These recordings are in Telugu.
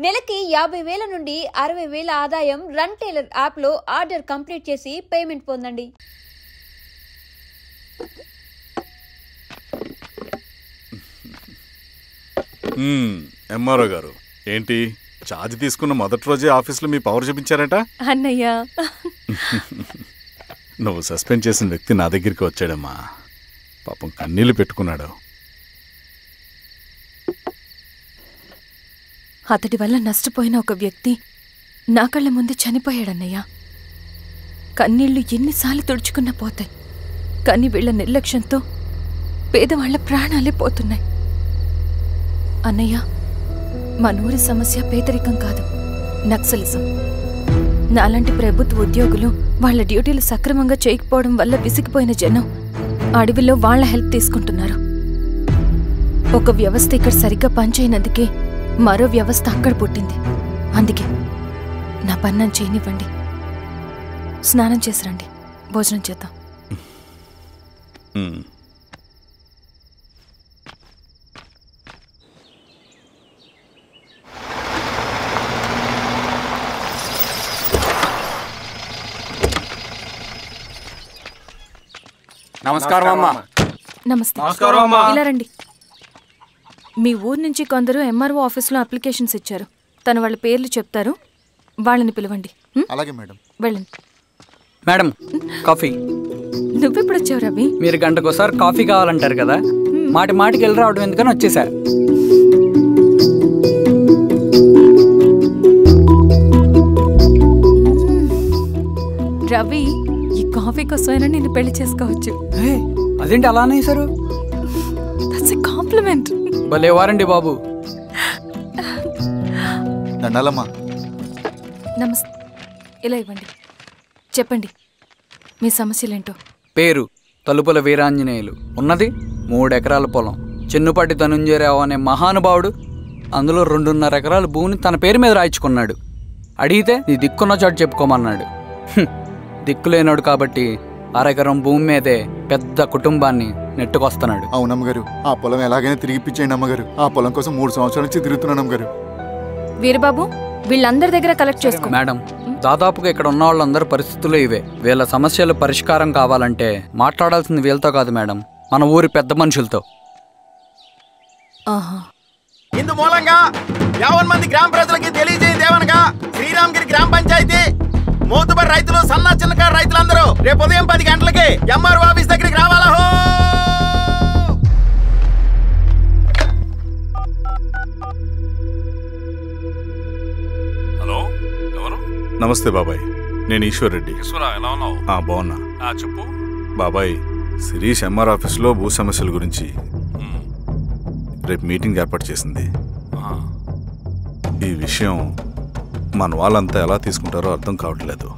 నెలకి 50,000 నుండి 60,000 ఆదాయం రన్ టైలర్ యాప్లో ఆర్డర్ కంప్లీట్ చేసి పేమెంట్ పొందండి. ఎంఆర్ఓ గారు ఏంటి ఛార్జ్ తీసుకున్న మొదటి రోజే ఆఫీస్లో మీ పవర్ చూపించారట? అన్నయ్య, నువ్వు సస్పెండ్ చేసిన వ్యక్తి నా దగ్గరికి వచ్చాడమ్మా. పాపం కన్నీళ్లు పెట్టుకున్నాడు. అతడి వల్ల నష్టపోయిన ఒక వ్యక్తి నా కళ్ళ ముందు చనిపోయాడన్నయ్య. కన్నీళ్లు ఎన్నిసార్లు తుడుచుకున్నా పోతాయి, కానీ వీళ్ల నిర్లక్ష్యంతో పేదవాళ్ల ప్రాణాలే పోతున్నాయి. అన్నయ్య, మనూరి సమస్య పేదరికం కాదు, నక్సలిజం. నాలాంటి ప్రభుత్వ ఉద్యోగులు వాళ్ల డ్యూటీలు సక్రమంగా చేయకపోవడం వల్ల విసిగిపోయిన జనం అడవిలో వాళ్ల హెల్ప్ తీసుకుంటున్నారు. ఒక వ్యవస్థ ఇక్కడ సరిగ్గా పనిచేయనందుకే మరో వ్యవస్థ అక్కడ పుట్టింది. అందుకే నా పన్నం చేయనివ్వండి. స్నానం చేసిరండి, భోజనం చేద్దాం. నమస్కారం అమ్మా. నమస్తే. ఇలా రండి. మీ ఊరు నుంచి కొందరు ఎంఆర్ఓ ఆఫీస్లో అప్లికేషన్స్ ఇచ్చారు. తను వాళ్ళ పేర్లు చెప్తారు, వాళ్ళని పిలవండి. అలాగే మేడం. వెళ్ళండి. Madam, coffee. నువ్వెప్పుడు వచ్చావు రవి? మీరు గంటకోసారి కాఫీ కావాలంటారు కదా, మాటి మాటికి వెళ్ళి రావడం ఎందుకని వచ్చేసా. రవి, ఈ కాఫీ కోసమైనా నేను పెళ్లి చేసుకోవచ్చు. అదేంటి అలా అనేసారు? That's a compliment. భలేవారండి బాబు. దండాలమ్మా. నమస్తే. ఇలా ఇవ్వండి. చెప్పండి మీ సమస్యలేంటో. పేరు తలుపుల వీరాంజనేయులు. ఉన్నది 3 ఎకరాల పొలం. చిన్నుపాటి ధనుంజయరావు అనే మహానుభావుడు అందులో 2.5 ఎకరాల భూమిని తన పేరు మీద రాయించుకున్నాడు. అడిగితే నీ దిక్కున్న చోటు చెప్పుకోమన్నాడు. దిక్కులేనాడు కాబట్టి 1/2 ఎకరం భూమి మీదే పెద్ద కుటుంబాన్ని నెట్టుకొస్తున్నాడు. అవునమ్మగారు, ఆ పొలం ఎలాగైనా తిరిగిపించేయండి అమ్మగారు. ఆ పొలం కోసం 3 సంవత్సరాల నుంచి తిరుగుతున్నాను అమ్మగారు. వీరబాబు, వీళ్ళందరి దగ్గర కలెక్ట్ చేసుకో. మేడం, దాదాపుగా ఇక్కడ ఉన్న వాళ్ళందరి పరిస్థితులు ఇవే. వీళ్ళ సమస్యలు పరిష్కారం కావాలంటే మాట్లాడాల్సింది వీళ్ళతో కాదు మేడం, మన ఊరి పెద్ద మనుషులతో. ఇందు మూలంగా 50 మంది గ్రామ ప్రజలకి తెలియజేయదేవనగా శ్రీరామగిరి గ్రామ పంచాయతీ మోతుబరి రైతులు, సన్న చిన్నకారు రైతులందరూ రేపు ఉదయం 10 గంటలకి ఎంఆర్ఓ ఆఫీస్ దగ్గరికి రావాలా. హలో, ఎవరు? నమస్తే బాబాయ్, నేను ఈశ్వర్ రెడ్డి. ఎలా ఉన్నావు? బాగున్నా. చెప్పు బాబాయ్, శిరీష్ ఎంఆర్ ఆఫీస్లో భూ సమస్యల గురించి రేపు మీటింగ్ ఏర్పాటు చేసింది. ఈ విషయం మన వాళ్ళంతా ఎలా తీసుకుంటారో అర్థం కావట్లేదు.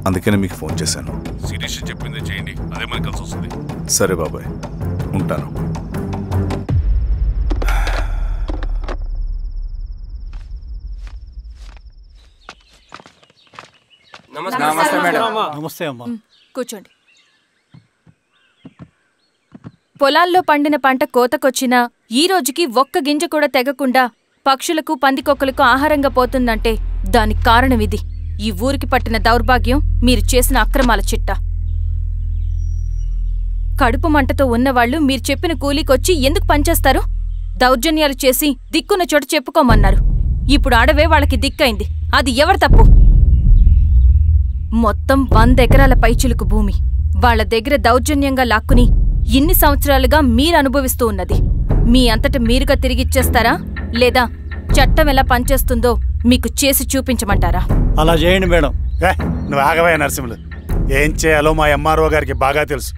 అందుకనే మీకు ఫోన్ చేశాను. శిరీష్ చెప్పింది చేయండి, అదే మనకి కలిసి వస్తుంది. సరే బాబాయ్, ఉంటాను. నమస్తే మేడం. నమస్తే అమ్మా. కూర్చోండి. పొలాల్లో పండిన పంట కోతకొచ్చినా ఈ రోజుకి ఒక్క గింజ కూడా తెగకుండా పక్షులకు, పందికొక్కలకు ఆహారంగా పోతుందంటే దానికి కారణం ఇది. ఈ ఊరికి పట్టిన దౌర్భాగ్యం మీరు చేసిన అక్రమాల చిట్టా. కడుపు మంటతో ఉన్నవాళ్లు మీరు చెప్పిన కూలీకొచ్చి ఎందుకు పనిచేస్తారు? దౌర్జన్యాలు చేసి దిక్కున్న చోటు చెప్పుకోమన్నారు. ఇప్పుడు అడవే వాళ్ళకి దిక్కైంది. అది ఎవరి తప్పు? మొత్తం 100 ఎకరాల పైచిలుకు భూమి వాళ్ల దగ్గర దౌర్జన్యంగా లాక్కుని ఇన్ని సంవత్సరాలుగా మీరు అనుభవిస్తూ ఉన్నది. మీ అంతట మీరుగా తిరిగిచ్చేస్తారా, లేదా చట్టం ఎలా పనిచేస్తుందో మీకు చేసి చూపించమంటారా? అలా చేయండి మేడం. నువ్వు ఆగవయ్య నరసింహులు. ఏం చేయాలో మా ఎంఆర్ఓ గారికి బాగా తెలుసు.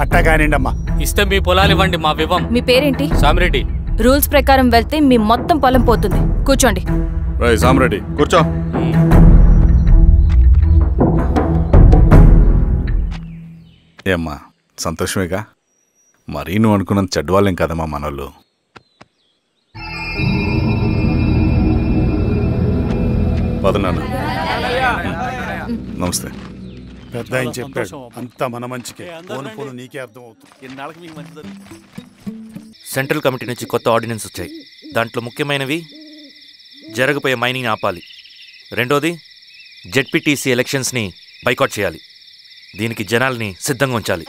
అట్టా కానిండమ్మా. ఇస్తే మీ పొలాలు ఇవ్వండి, మా వివం. మీ పేరేంటి? సామిరెడ్డి. రూల్స్ ప్రకారం వెళ్తే మీ మొత్తం పొలం పోతుంది. కూర్చోండి. సామిరెడ్డి కూర్చో. ఏమ్మా, సంతోషమేగా? మరీ నువ్వు అనుకున్నంత చెడ్డవాళ్ళేం కదమ్మా మనోళ్ళు. పదనాన్న. నమస్తే. పెద్ద ఆయన చెప్పాడు, అంతా మన మంచికే. పోను పోను నీకే అర్థం అవుతుంది. ఎన్నాళ్ళకి మీకు మంచి జరుగుతుంది. సెంట్రల్ కమిటీ నుంచి కొత్త ఆర్డినెన్స్ వచ్చాయి. దాంట్లో ముఖ్యమైనవి జరగబోయే మైనింగ్ని ఆపాలి. రెండోది, జెడ్పీటీసీ ఎలక్షన్స్ని బైకాట్ చేయాలి. దీనికి జనాల్ని సిద్ధంగా ఉంచాలి.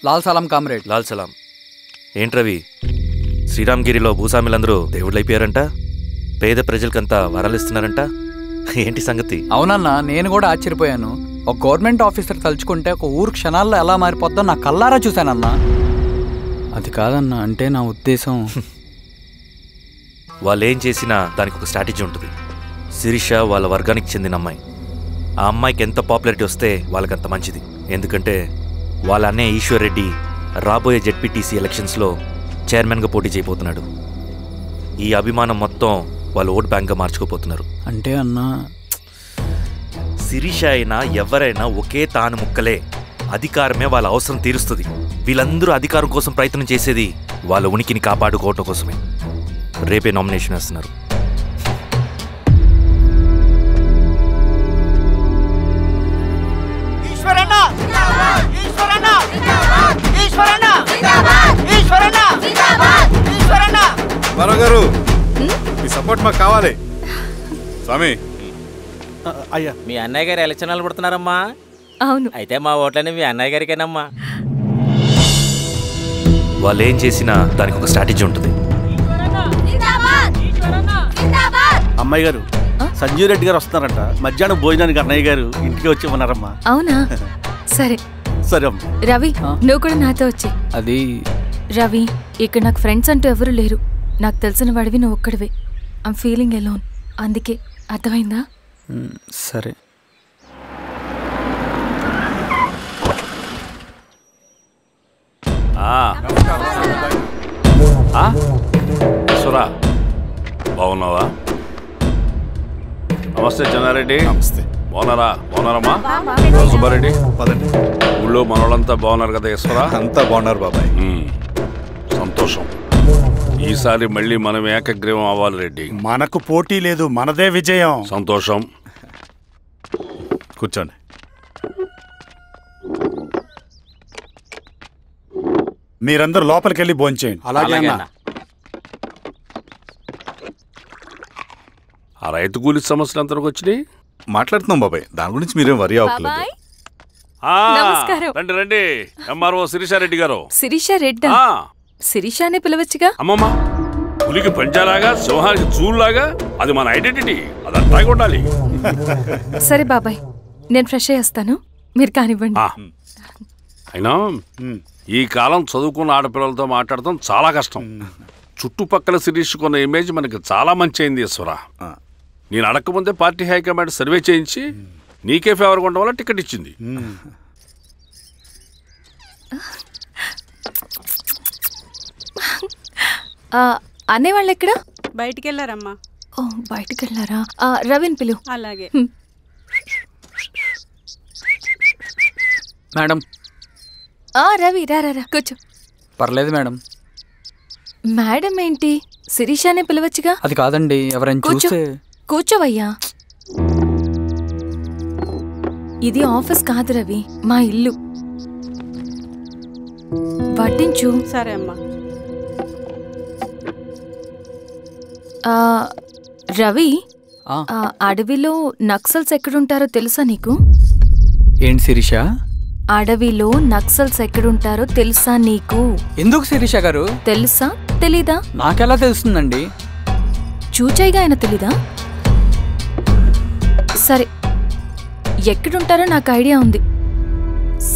లాల్ సలాం కామ్రేడ్. లాల్ సలాం. ఏంట్రవి, శ్రీరామ్గిరిలో భూస్వాములందరూ దేవుళ్ళైపోయారంట, పేద ప్రజలకంతా వరాలు ఇస్తున్నారంట, ఏంటి సంగతి? అవునన్నా, నేను కూడా ఆశ్చర్యపోయాను. ఒక గవర్నమెంట్ ఆఫీసర్ తలుచుకుంటే ఒక ఊరు క్షణాల్లో ఎలా మారిపోద్దో నా కల్లారా చూశానన్నా. అది కాదన్నా, అంటే నా ఉద్దేశం వాళ్ళు ఏం చేసినా దానికి ఒక స్ట్రాటజీ ఉంటుంది. శిరీష వాళ్ళ వర్గానికి చెందిన అమ్మాయి. ఆ అమ్మాయికి ఎంత పాపులారిటీ వస్తే వాళ్ళకంత మంచిది. ఎందుకంటే వాళ్ళ అన్నయ్య ఈశ్వర్ రెడ్డి రాబోయే జెడ్పీటీసీ ఎలక్షన్స్లో చైర్మన్గా పోటీ చేయబోతున్నాడు. ఈ అభిమానం మొత్తం వాళ్ళు ఓట్ బ్యాంక్గా మార్చుకోపోతున్నారు. అంటే అన్నా, శిరీష అయినా ఎవరైనా ఒకే తాను ముక్కలే. అధికారమే వాళ్ళ అవసరం తీరుస్తుంది. వీళ్ళందరూ అధికారం కోసం ప్రయత్నం చేసేది వాళ్ళ ఉనికిని కాపాడుకోవటం కోసమే. రేపే నామినేషన్ వేస్తున్నారు. గారు మీ సపోర్ట్ మాకు కావాలి. స్వామి, అయ్యా, మీ అన్నయ్య గారు ఎలక్షన్ నిలబడుతున్నారమ్మా. అవును. అయితే మా ఓట్లని మీ అన్నయ్య గారికేనమ్మా. వాళ్ళు ఏం చేసినా దానికి ఒక స్ట్రాటజీ ఉంటుంది. అమ్మాయి గారు, సంజీవ్ రెడ్డి గారు వస్తున్నారంట. మధ్యాహ్నం భోజనానికి అన్నయ్య గారు ఇంటికి వచ్చి ఉన్నారమ్మా. అవునా? సరే సరే. రవి, నువ్వు కూడా నాతో వచ్చి. అది రవి, ఇక్కడ నాకు ఫ్రెండ్స్ అంటూ ఎవరు లేరు. నాకు తెలిసిన వాడివి నువ్వు ఒక్కడివే. I'm feeling alone. అందుకే, అర్థమైందా? సరే. సురా, బాగున్నావా? నమస్తే చెన్నారెడ్డి. నమస్తే. బాగున్నారమ్మా? సుబ్బారెడ్డి, పదండి. ఊళ్ళో మనోళ్ళంతా బాగున్నారు కదా ఈశ్వరా? అంతా బాగున్నారు బాబాయ్. సంతోషం. ఈసారి మళ్ళీ మనం ఏకగ్రీవం అవ్వాలి రెడ్డి. మనకు పోటీ లేదు, మనదే విజయం. సంతోషం. కూర్చోండి. మీరందరూ లోపలికి వెళ్ళి భోంచేయండి. అలాగే అన్న. ఆ రైతు కూలి సమస్యలు ఎంతవరకు వచ్చినాయి? మాట్లాడుతున్నాం బాబాయ్, దాని గురించి మీరేం వరి అవ్వట్లేదు. నమస్కారం. రండి రండి. ఎంఆర్ఓ శిరీషారెడ్డి గారు. శిరీష రెడ్డా? శిరీష అనే పిలవచ్చుగా. అమ్మమ్మ, పులికి పంచాలాగా, సింహానికి చూలాగా అది మన ఐడెంటిటీ. అదంతా ఉండాలి. సరే బాబాయ్, నేను ఫ్రెష్ అయ్యేస్తాను, మీరు కానివ్వండి. అయినా ఈ కాలం చదువుకున్న ఆడపిల్లలతో మాట్లాడటం చాలా కష్టం. చుట్టుపక్కల శిరీషకున్న ఇమేజ్ మనకి చాలా మంచి అయింది ఈశ్వరా. నేను అడగకముందే పార్టీ హైకమాండ్ సర్వే చేయించి నీకే ఫేవర్గా ఉండడం వల్ల టికెట్ ఇచ్చింది. అనేవాళ్ళు ఎక్కడ? బయటికి వెళ్ళారమ్మా. ఓ, బయటికి వెళ్ళారా? రవిని పిలు. అలాగే. మేడం. రవి, రా రా, కూర్చో. పర్లేదు మేడం. మేడం ఏంటి? శిరీషానే పిలవచ్చుగా. అది కాదండి, ఎవరైనా చూస్తే. కూర్చోవయ్యా. ఇది ఆఫీస్ కాదు రవి, మా ఇల్లు. వడ్డించు. సరే అమ్మా. రవి, అడవిలో నక్సల్స్ ఎక్కడుంటారో తెలుసా నీకు? ఏంటి శిరీష? అడవిలో నక్సల్స్ ఎక్కడుంటారో తెలుసా నీకు? ఎందుకు శిరీష గారు? తెలుసా తెలీదా? నాకెలా తెలుస్తుందండి? చూచాయిగా ఆయన తెలీదా? సరే, ఎక్కడుంటారో నాకు ఐడియా ఉంది.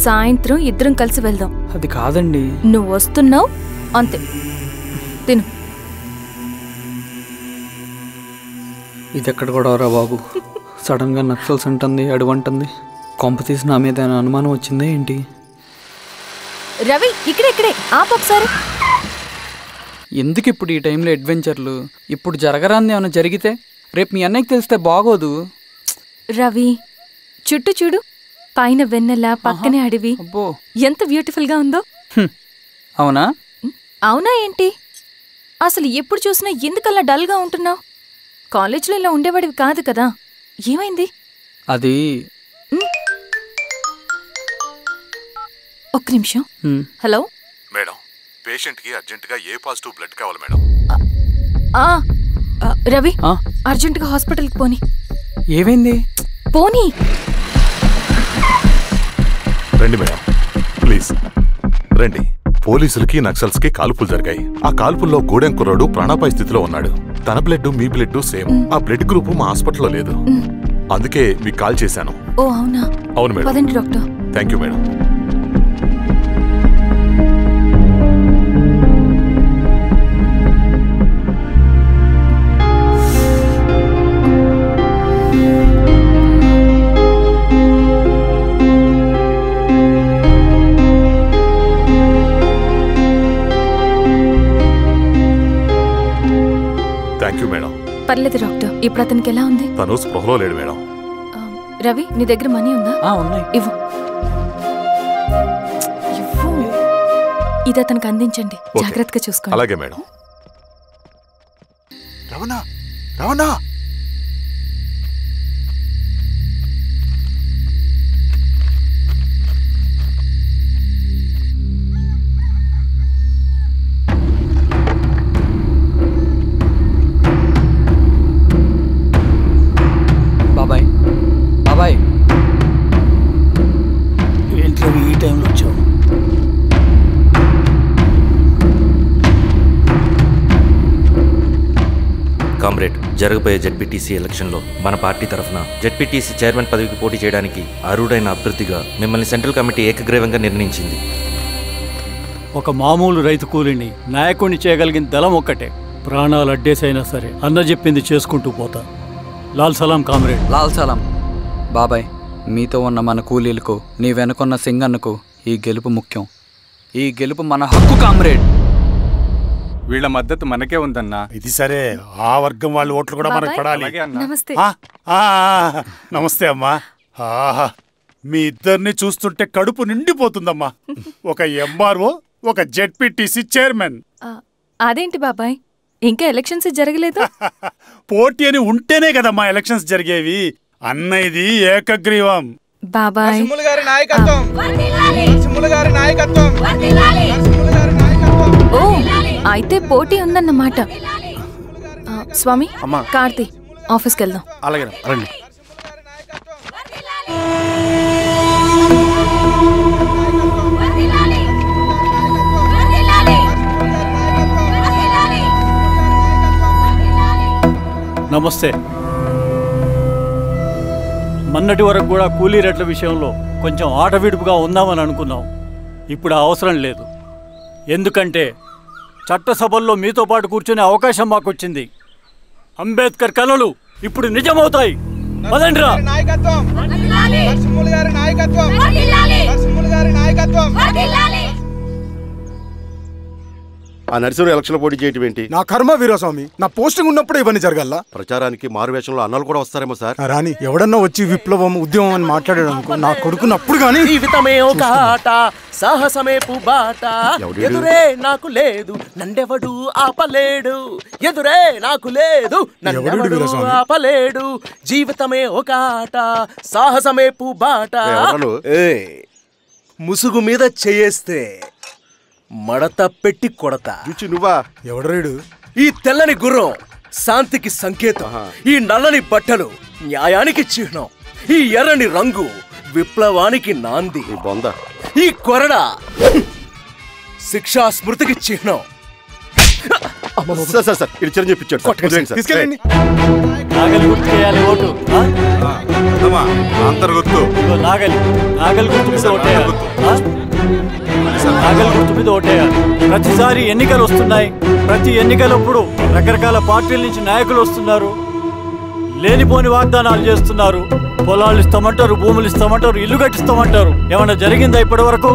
సాయంత్రం ఇద్దరం కలిసి వెళ్దాం. అది కాదండి. నువ్వు వస్తున్నావు అంతే, తిను. ఇదెక్కడ కూడా రా బాబు. సడన్ గా నక్సల్స్ అంటుంది, అడువంటుంది. కొంప తీసి నా మీద అనుమానం వచ్చిందే ఏంటి? రవి, ఇక్కడే ఆపొకసారి. ఎందుకు ఇప్పుడు ఈ టైంలో అడ్వెంచర్లు? ఇప్పుడు జరగరాంది ఏమైనా జరిగితే రేపు మీ అన్నయ్యకి తెలిస్తే బాగోదు. రవి, చుట్టూ చూడు, పైన వెన్నెల, పక్కనే అడవి. ఎంత బ్యూటిఫుల్ గా ఉందో. అవునా? అవునా ఏంటి? అసలు ఎప్పుడు చూసినా ఎందుకల్లా డల్ గా ఉంటున్నావు? కాలేజ్లో ఇలా ఉండేవాడివి కాదు కదా, ఏమైంది? అది ఒక్క నిమిషం. హలో మేడం, పేషెంట్కి అర్జెంటుగా ఏ పాజిటివ్ బ్లడ్ కావాలి మేడం. రవి అర్జెంటుగా హాస్పిటల్కి పోనీ. ఏమైంది? పోనీ. రండి మేడం ప్లీజ్ రండి. పోలీసులకి నక్సల్స్కి కాల్పులు జరిగాయి. ఆ కాల్పుల్లో గూడెం కుర్రాడు ప్రాణాపాయ స్థితిలో ఉన్నాడు. తన బ్లడ్ మీ బ్లడ్ సేమ్. ఆ బ్లడ్ గ్రూప్ మా హాస్పిటల్లో లేదు. అందుకే మీకు కాల్ చేశాను. ఓ అవునా? అవును మేడం. పదండి doctor. Thank you madam. Thank you madam. పర్లేదు డాక్టర్. ఇప్పుడు అతనికి ఎలా ఉంది? తను స్పృహలో లేడు మేడం. రవి నీ దగ్గర మనీ ఉందా? ఉన్నాయి. ఇవ్వు. ఇది అతనికి అందించండి. జాగ్రత్తగా చూసుకోండి. అలాగే మేడం. రవణ రవణ బాబాయ్ బాబాయ్ ఏంటి ఈ టైంలో వచ్చావు? కామ్రేడ్, జరగబోయే జెడ్పీటీసీ ఎలక్షన్లో మన పార్టీ తరఫున జెడ్పీటీసీ చైర్మన్ పదవికి పోటీ చేయడానికి అర్హుడైన అభ్యర్థిగా మిమ్మల్ని సెంట్రల్ కమిటీ ఏకగ్రీవంగా నిర్ణయించింది. ఒక మామూలు రైతు కూలిని నాయకుడిని చేయగలిగిన దళం ఒక్కటే. ప్రాణాలు అడ్డేసైనా సరే అన్న చెప్పింది చేసుకుంటూ పోతా. లాల్ సలాం కామ్రేడ్. లాల్ సలాం. బాబాయ్, మీతో ఉన్న మన కూలీలకు, నీ వెనుకున్న సింగన్నకు ఈ గెలుపు ముఖ్యం. ఈ గెలుపు మన హక్కు కామ్రేడ్. వీళ్ళ మద్దతు మనకే ఉందన్నా. ఇది సరే, ఆ వర్గం వాళ్ళ ఓట్లు కూడా మనకు పడాలి. నమస్తే. నమస్తే అమ్మా. ఆహా, మీ ఇద్దరిని చూస్తుంటే కడుపు నిండిపోతుందమ్మా. ఒక ఎంఆర్ఓ, ఒక జెడ్పీటీసీ చైర్మన్. అదేంటి బాబాయ్, ఇంకా ఎలక్షన్స్ జరగలేదు? పోటీ అని ఉంటేనే కదమ్మా ఎలక్షన్స్ జరిగేవి. అన్నయ్యది ఏకగ్రీవం. బాబాయ్ ఓ అయితే పోటీ ఉందన్నమాట. స్వామి, కార్తీ, ఆఫీస్కి వెళ్దాం. అలాగే రండి. నమస్తే. మొన్నటి వరకు కూడా కూలీ రేట్ల విషయంలో కొంచెం ఆటవిడుపుగా ఉందామని అనుకున్నాం. ఇప్పుడు ఆ అవసరం లేదు. ఎందుకంటే చట్టసభల్లో మీతో పాటు కూర్చునే అవకాశం మాకు వచ్చింది. అంబేద్కర్ కలలు ఇప్పుడు నిజమవుతాయి. పదండ్రా. ఆ నరసింహ ఎలక్షన్ పోటీ చేయటం ఏంటి? నా కర్మ వీరస్వామి, నా పోస్టింగ్ ఉన్నప్పుడే ఇవన్నీ జరగాల. ప్రచారానికి మారువేషంలో అన్నలు కూడా వస్తారేమో సార్. రాని ఎవడన్నా వచ్చి విప్లవం ఉద్యమం అని మాట్లాడాడు అనుకో, నా కొడుకున్నప్పుడు గానీ జీవితమే ఒక ఆట, సాహసమే పుబాట, ఎదురే నాకు లేదు నన్నెవడు ఆపలేడు, ఎదురే నాకు లేదు నన్నెవడు ఆపలేడు, జీవితమే ఒక ఆట, సాహసమే పుబాట. ముసుగు మీద చేయేస్తే మడత పెట్టి కొడతా. నువ్వా? ఎవడరేడు? ఈ తెల్లని గుర్రం శాంతికి సంకేతం, ఈ నల్లని బట్టలు న్యాయానికి చిహ్నం, ఈ ఎర్రని రంగు విప్లవానికి నాంది, ఈ కొరడ శిక్షా స్మృతికి చిహ్నం. చిరంజీవి తీసుకెళ్ళండి. నాగలి గుర్తు చేయాలి ఓటు. నాగలి నాగలి గుర్తు మీద ఓటేయాలి. నాగలి గుర్తు మీద ఓటేయాలి. ప్రతిసారి ఎన్నికలు వస్తున్నాయి. ప్రతి ఎన్నికలప్పుడు రకరకాల పార్టీల నుంచి నాయకులు వస్తున్నారు. లేనిపోని వాగ్దానాలు చేస్తున్నారు. పొలాలు ఇస్తామంటారు, భూములు ఇస్తామంటారు, ఇల్లు కట్టిస్తామంటారు. ఏమన్నా జరిగిందా ఇప్పటి వరకు?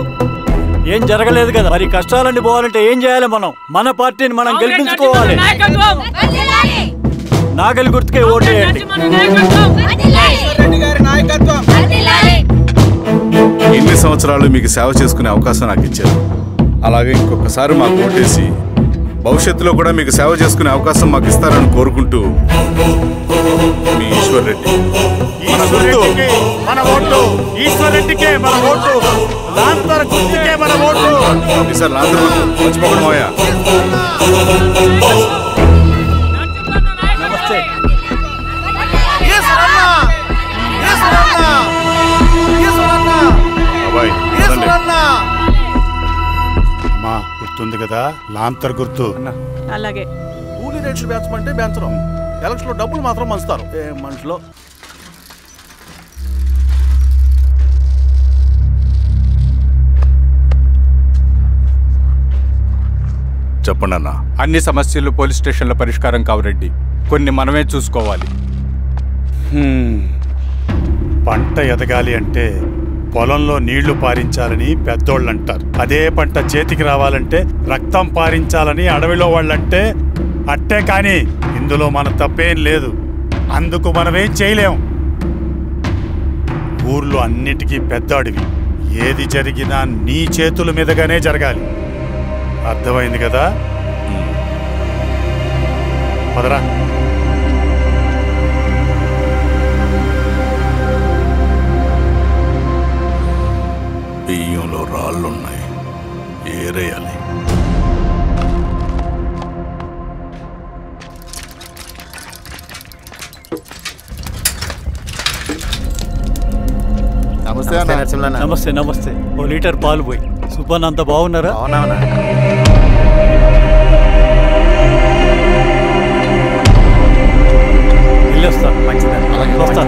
ఏం జరగలేదు కదా. మరి కష్టాలన్నీ పోవాలంటే ఏం చేయాలి? మనం మన పార్టీని మనం గెలిపించుకోవాలి. నాగలి గుర్తుకే ఓటేయండి. ఇన్ని సంవత్సరాలు మీకు సేవ చేసుకునే అవకాశం నాకు ఇచ్చారు. అలాగే ఇంకొకసారి మాకు ఓటేసి భవిష్యత్తులో కూడా మీకు సేవ చేసుకునే అవకాశం మాకు ఇస్తారని కోరుకుంటూ మీ ఈశ్వర్ రెడ్డి. మన ఓటు ఈశ్వర్ రెడ్డికే, మన ఓటు లాంతర్ గుర్తుకే, మన ఓటు. సార్ లాంతర్ మర్చిపోకుండా పోయా. నమస్తే. అమ్మా గుర్తుంది కదా, లాంతర్ గుర్తు. అలాగే. కూలీ రేట్లు పెంచమంటే పెంచడం, ఎలక్షన్లో డబ్బులు మాత్రం మంచుతారు. ఏ మనుషులో. చెప్పండి అన్న. అన్ని సమస్యలు పోలీస్ స్టేషన్లో పరిష్కారం కావు రెడ్డి, కొన్ని మనమే చూసుకోవాలి. పంట ఎదగాలి అంటే పొలంలో నీళ్లు పారించాలని పెద్దోళ్ళు అంటారు. అదే పంట చేతికి రావాలంటే రక్తం పారించాలని అడవిలో వాళ్ళంటే అట్టే. కానీ ఇందులో మన తప్పేం లేదు, అందుకు మనమేం చేయలేం. ఊర్లో అన్నిటికీ పెద్ద అడవి, ఏది జరిగినా నీ చేతుల మీదగానే జరగాలి. అర్థమైంది కదా? పదరా. బియ్యంలో రాళ్ళున్నాయి, ఏరేయాలి. నమస్తే నరసింహన్న. నమస్తే నమస్తే. ఓ లీటర్ పాలు పోయి. సుబ్బన్న అంత బాగున్నారా? వెళ్ళొస్తా. వస్తా.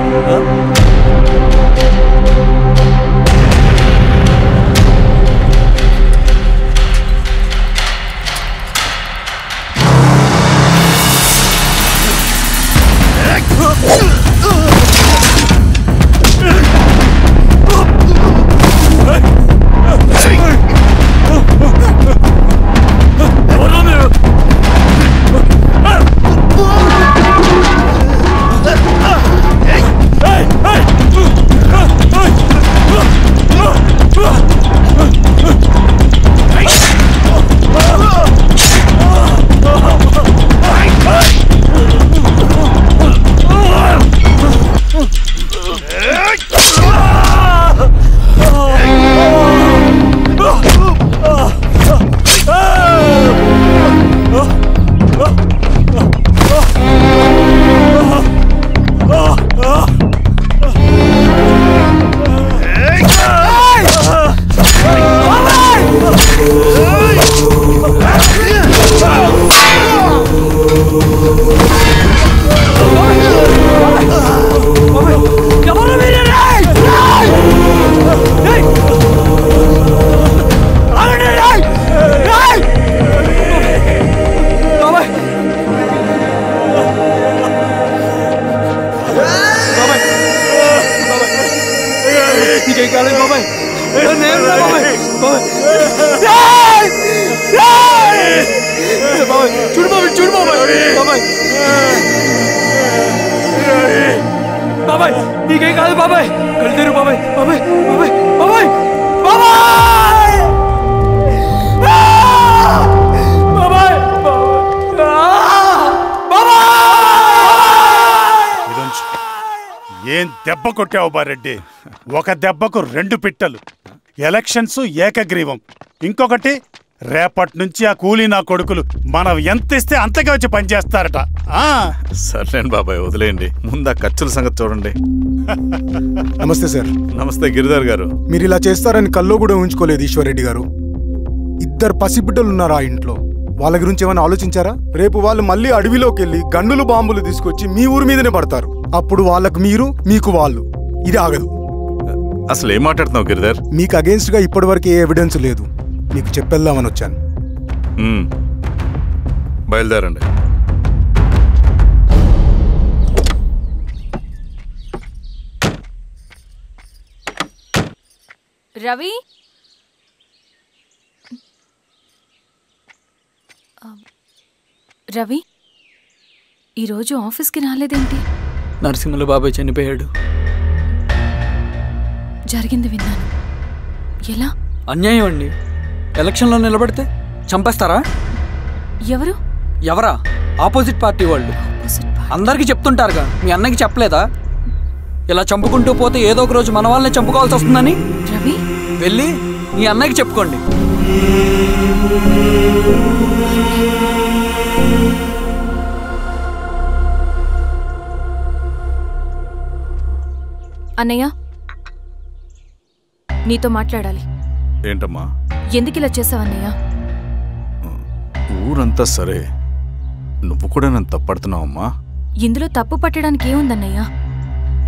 నీకేం కాదు బాబాయ్. కళ్ళు బాబాయ్. బాబాయ్ బాబాయ్ బాబాయ్ బాబాయ్ బాబాయ్ బాబాయ్. ఏం దెబ్బ కొట్టావు బారెడ్డి? ఒక దెబ్బకు 2 పిట్టలు. ఎలక్షన్స్ ఏకగ్రీవం. ఇంకొకటి, రేపటి నుంచి ఆ కూలీ నా కొడుకులు మనం ఎంత ఇస్తే అంతగా వచ్చి పనిచేస్తారట. సర్లేండి బాబాయ్, వదిలేయండి. ముందు ఆ ఖర్చుల సంగతి చూడండి. నమస్తే సార్. నమస్తే గిరిధర్ గారు. మీరు ఇలా చేస్తారని కల్లో కూడా ఊహించుకోలేదు ఈశ్వర్ రెడ్డి గారు. 2 పసిబిడ్డలు ఉన్నారు ఆ ఇంట్లో. వాళ్ళ గురించి ఏమైనా ఆలోచించారా? రేపు వాళ్ళు మళ్ళీ అడవిలోకి వెళ్ళి గన్నులు బాంబులు తీసుకొచ్చి మీ ఊరి మీదనే పడతారు. అప్పుడు వాళ్ళకు మీరు, మీకు వాళ్ళు. ఇది ఆగదు. అసలు ఏం మాట్లాడుతున్నావు గిరిధర్? మీకు అగేన్స్ట్ గా ఇప్పటివరకు ఏ ఎవిడెన్స్ లేదు. మీకు చెప్పేద్దామని వచ్చాను. బయలుదేరండి. రవి, రవి ఈరోజు ఆఫీస్కి రాలేదేంటి? నరసింహుల బాబాయ్ చనిపోయాడు. జరిగింది విన్నాను. ఎలా? అన్యాయం అండి. ఎలక్షన్లో నిలబడితే చంపేస్తారా? ఎవరు? ఎవరా? ఆపోజిట్ పార్టీ వాళ్ళు. అందరికీ చెప్తుంటారుగా, మీ అన్నకి చెప్పలేదా? ఇలా చంపుకుంటూ పోతే ఏదో ఒక రోజు మన వాళ్ళని చంపుకోవాల్సి వస్తుందని. రవి, వెళ్ళి మీ అన్నకి చెప్పుకోండి. అన్నయ్య, నీతో మాట్లాడాలి. ఏంటమ్మా? ఎందుకు ఇలా చేసావన్నయ్య? ఊరంతా సరే, నువ్వు కూడా నన్ను తప్పడుతున్నావమ్మా. ఇందులో తప్పు పట్టడానికి ఏముందన్నయ్య?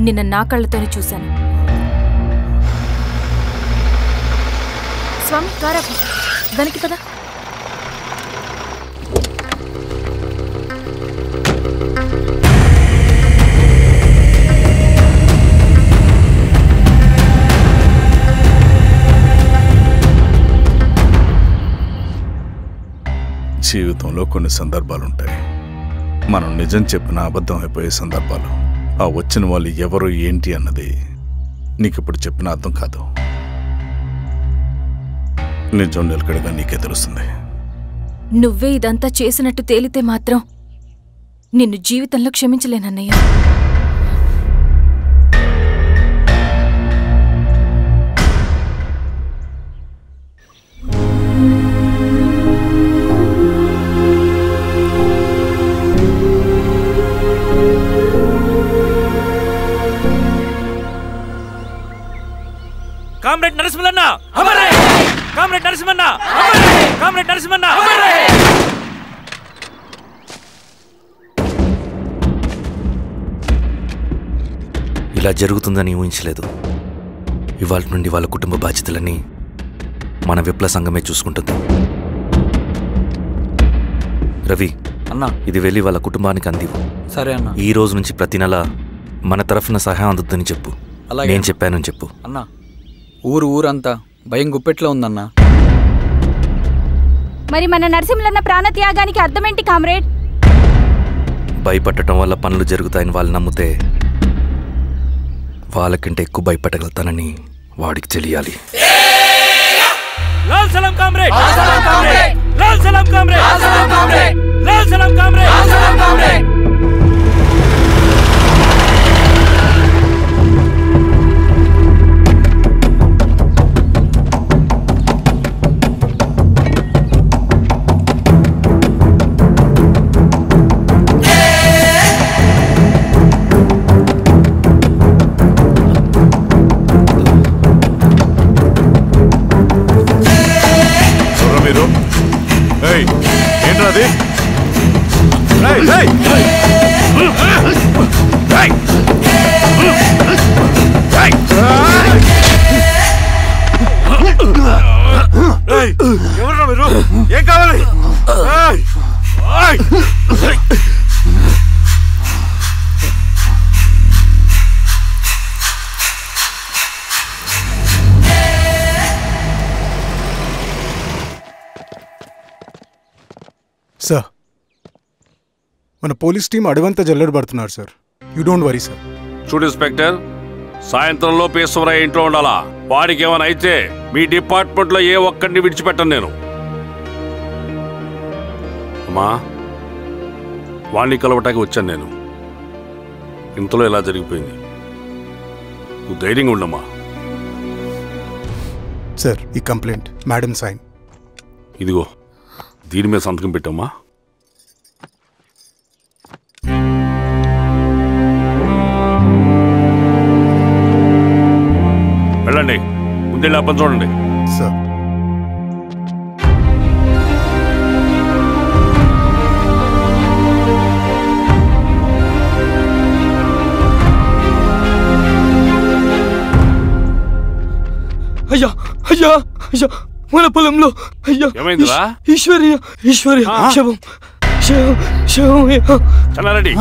నిన్న నా కళ్ళతోనే చూశాను. స్వామి, కారాపు దానికి కదా. జీవితంలో కొన్ని సందర్భాలుంటాయి, మనం నిజం చెప్పిన అబద్ధం అయిపోయే సందర్భాలు. ఆ వచ్చిన వాళ్ళు ఎవరు ఏంటి అన్నది నీకిప్పుడు చెప్పిన అర్థం కాదు. నిజం నిలకడగా నీకే తెలుస్తుంది. నువ్వే ఇదంతా చేసినట్టు తేలితే మాత్రం నిన్ను జీవితంలో క్షమించలేనన్నయ్య. కామ్రేడ్ నరసింహన్న అమరే! కామ్రేడ్ నరసింహన్న అమరే! కామ్రేడ్ నరసింహన్న అమరే! ఇలా జరుగుతుందని ఊహించలేదు. ఇవాళ నుండి వాళ్ళ కుటుంబ బాధ్యతలన్నీ మన విప్లవ సంఘమే చూసుకుంటుంది. రవి అన్నా, ఇది వెళ్ళి వాళ్ళ కుటుంబానికి అందివు. సరే అన్న. ఈ రోజు నుంచి ప్రతి నెల మన తరఫున సహాయం అందుతుందని చెప్పు. అలాగే. నేను చెప్పానని చెప్పు. అన్నా, ఊరంతా భయం గుప్పెట్లో ఉందన్నా. మరి మన నరసింహన్న ప్రాణత్యాగానికి అర్థమేంటి కామ్రేడ్? భయపడటం వల్ల పనులు జరుగుతాయని వాళ్ళు నమ్మితే వాళ్ళకంటే ఎక్కువ భయపడగలుగుతానని వాడికి తెలియాలి. లాల్ సలాం కామ్రేడ్! లాల్ సలాం కామ్రేడ్! లాల్ సలాం కామ్రేడ్! లాల్ సలాం కామ్రేడ్! లాల్ సలాం కామ్రేడ్! లాల్ సలాం కామ్రేడ్! ఏంట్రాది? ఎవరురా మీరు? ఏం కావాలి? సార్, మన పోలీస్ టీం అడవంతా జల్లెడ పడుతున్నారు sir. You don't worry sir. చూడు ఇన్స్పెక్టర్, సాయంత్రంలో పేశ్వరయ్య ఇంట్లో ఉండాలా. వాడికి ఏమైనా అయితే మీ డిపార్ట్మెంట్లో ఏ ఒక్కడిని విడిచిపెట్టను నేను. అమ్మా, వాణ్ణి కలవటానికి వచ్చాను నేను. ఇంతలో ఇలా జరిగిపోయింది. నువ్వు ధైర్యంగా ఉండమ్మా. సార్, ఈ కంప్లైంట్ మేడం సైన్. ఇదిగో, దీని మీద సంతకం పెట్టమ్మా. వెళ్ళండి, ముందు అప్పని చూడండి. సార్, అయ్యా అయ్యా అయ్యా, మన పొలంలో అయ్యా. ఏమైందిరా? ఈశ్వర్య శవం శవం శవం. చల్లారెడ్డి,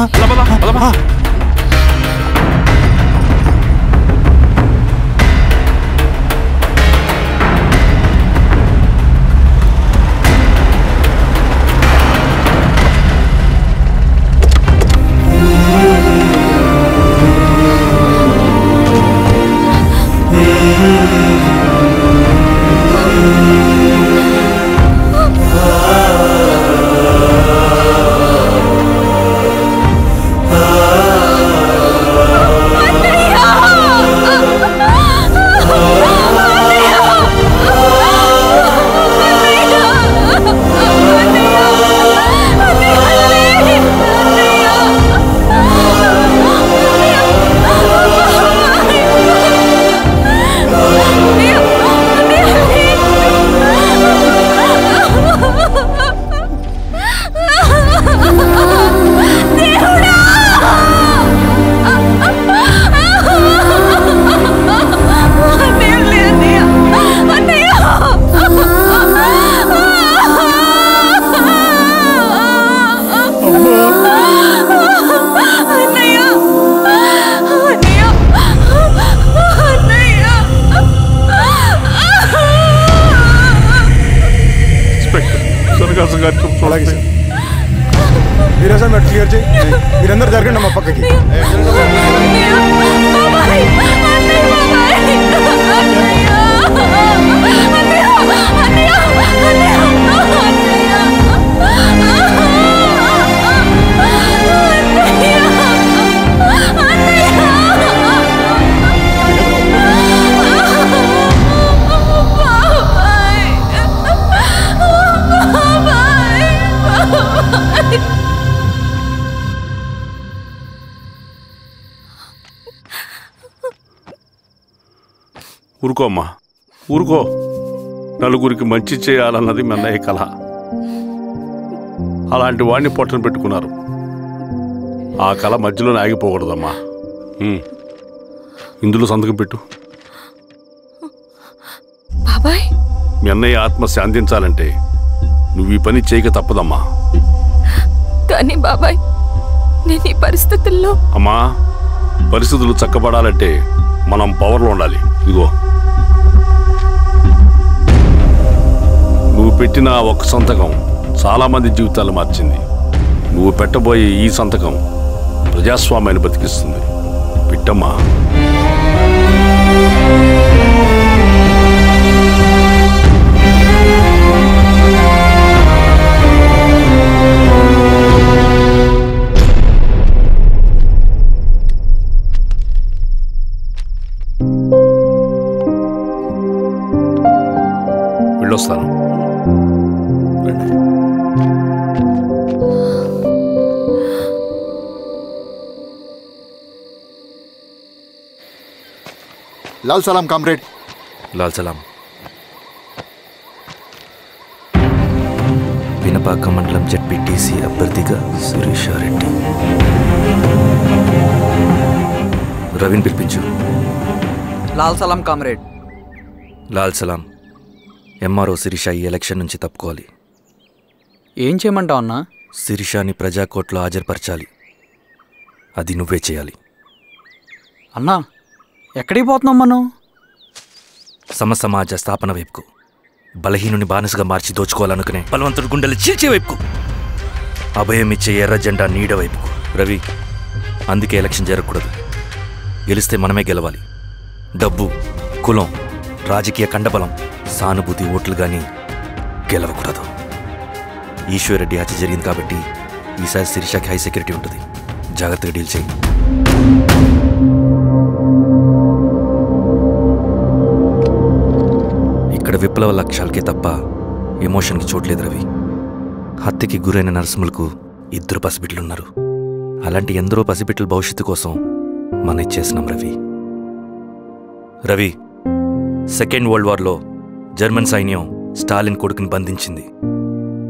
ఒకసారి మీరు క్లియర్ చేయి. మీరందరూ జరగండి మా పక్కకి. ఊరుకో అమ్మా, ఊరుకో. నలుగురికి మంచి చేయాలన్నది మీ అన్నయ్య కళ. అలాంటి వాడిని పొట్టను పెట్టుకున్నారు. ఆ కళ మధ్యలోనే ఆగిపోకూడదమ్మా. ఇందులో సంతకం పెట్టు. బాబాయ్, మీ అన్నయ్య ఆత్మ శాంతించాలంటే నువ్వు ఈ పని చేయక తప్పదమ్మా. కానీ బాబాయ్, నేను ఈ పరిస్థితుల్లో... అమ్మా, పరిస్థితులు చక్కబడాలంటే మనం పవర్లో ఉండాలి. ఇగో, నువ్వు పెట్టిన ఒక్క సంతకం చాలా మంది జీవితాలు మార్చింది. నువ్వు పెట్టబోయే ఈ సంతకం ప్రజాస్వామ్యాన్ని బతికిస్తుంది. పెట్టమ్మా. వెళ్ళొస్తాను. లాల్ సలాం కామ్రేడ్. లాల్ సలాం. పినపాక మండలం జెడ్పీటీసీ అభ్యర్థిగా శిరీషారెడ్డి. రవిని పిలిపించు. లాల్ సలాం కామ్రేడ్. లాల్ సలాం. ఎంఆర్ఓ శిరీష ఈ ఎలక్షన్ నుంచి తప్పుకోవాలి. ఏం చేయమంటావు అన్నా? శిరీషాని ప్రజాకోర్టులో హాజరుపరచాలి. అది నువ్వే చేయాలి. అన్నా, ఎక్కడికి పోతున్నాం మనం? సమసమాజ స్థాపన వైపుకు. బలహీనుని బానిసగా మార్చి దోచుకోవాలనుకునే బలవంతుడి గుండెలు చీల్చే వైపుకు. అభయం ఇచ్చే ఎర్ర జెండా నీడ వైపుకు. రవి, అందుకే ఎలక్షన్ జరగకూడదు. గెలిస్తే మనమే గెలవాలి. డబ్బు, కులం, రాజకీయ కండబలం, సానుభూతి ఓట్లు గాని గెలవకూడదు. ఈశ్వర్రెడ్డి హత్య జరిగింది కాబట్టి ఈసారి శిరీషకి హై సెక్యూరిటీ ఉంటుంది. జాగ్రత్తగా డీల్ చేయి. ఇక్కడ విప్లవ లక్ష్యాలకే తప్ప ఎమోషన్కి చోట్లేదు రవి. హత్యకి గురైన నరసింహులకు 2 పసిబిడ్డలున్నారు. అలాంటి ఎందరో పసిబిడ్డల భవిష్యత్తు కోసం మనం ఇచ్చేసినాం రవి. రవి, సెకండ్ వరల్డ్ వార్లో జర్మన్ సైన్యం స్టాలిన్ కొడుకుని బంధించింది.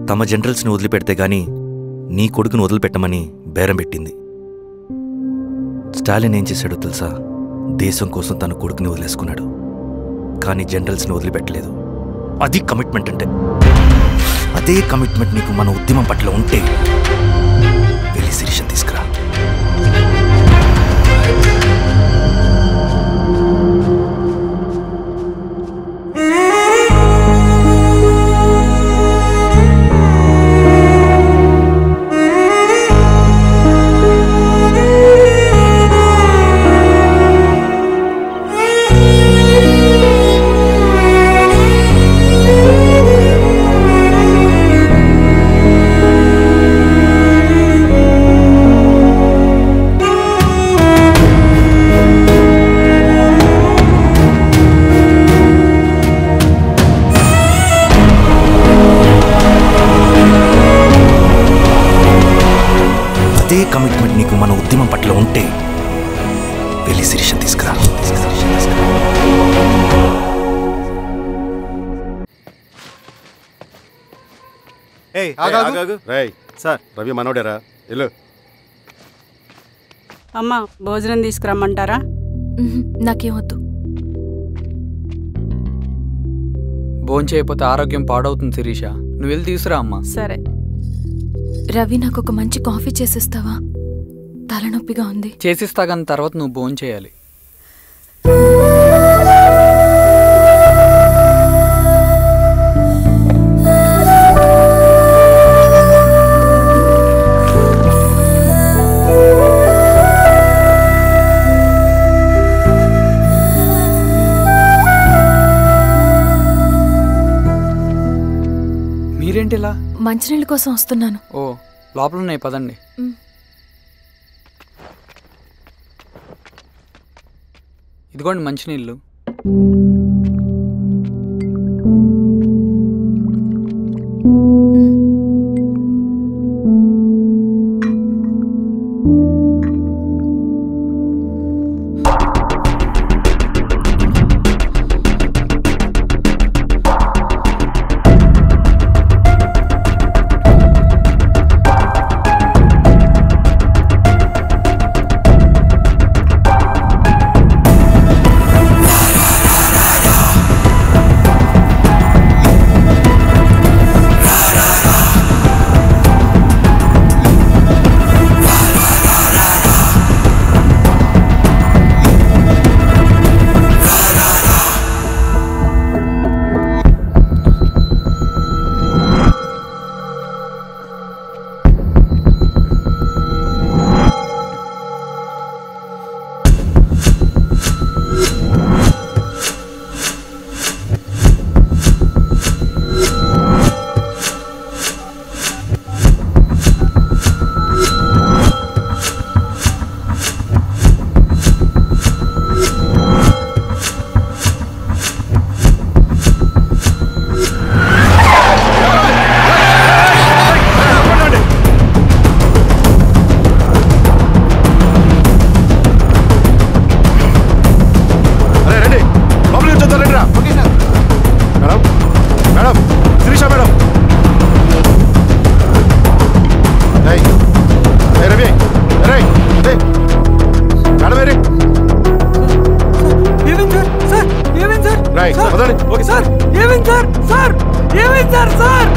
తమ జనరల్స్ని వదిలిపెడితే గాని నీ కొడుకును వదిలిపెట్టమని బేరం పెట్టింది. స్టాలిన్ ఏం చేశాడో తెలుసా? దేశం కోసం తన కొడుకుని వదిలేసుకున్నాడు. కానీ జనరల్స్ని వదిలిపెట్టలేదు. అది కమిట్మెంట్ అంటే. అదే కమిట్మెంట్ నీకు మన ఉద్యమం పట్ల ఉంటే వెళ్ళి శిరీషను తీసుకురా. కమిట్మెంట్ నీకు మన ఉద్యమం పట్ల ఉంటే వెళ్ళి శిరీషను తీసుకురా. సార్, రవి మనోడేరా? వెళ్ళు. అమ్మా, భోజనం తీసుకురమ్మంటారా? నాకేమొద్దు. భోంచేయకపోతే ఆరోగ్యం పాడవుతుంది శిరీష. నువ్వు వెళ్ళి తీసుకురా అమ్మా. సరే. రవి, నాకు ఒక మంచి కాఫీ చేసిస్తావా? తలనొప్పిగా ఉంది. చేసిస్తా కానీ తర్వాత నువ్వు భోంచేయాలి. మంచినీళ్ళ కోసం వస్తున్నాను. ఓ లోపల ఉన్నాయి, పదండి. ఇదిగోండి మంచినీళ్ళు. సార్ ఏమైంది సార్? సార్ ఏమైంది సార్? సార్ ఏమైంది సార్? సార్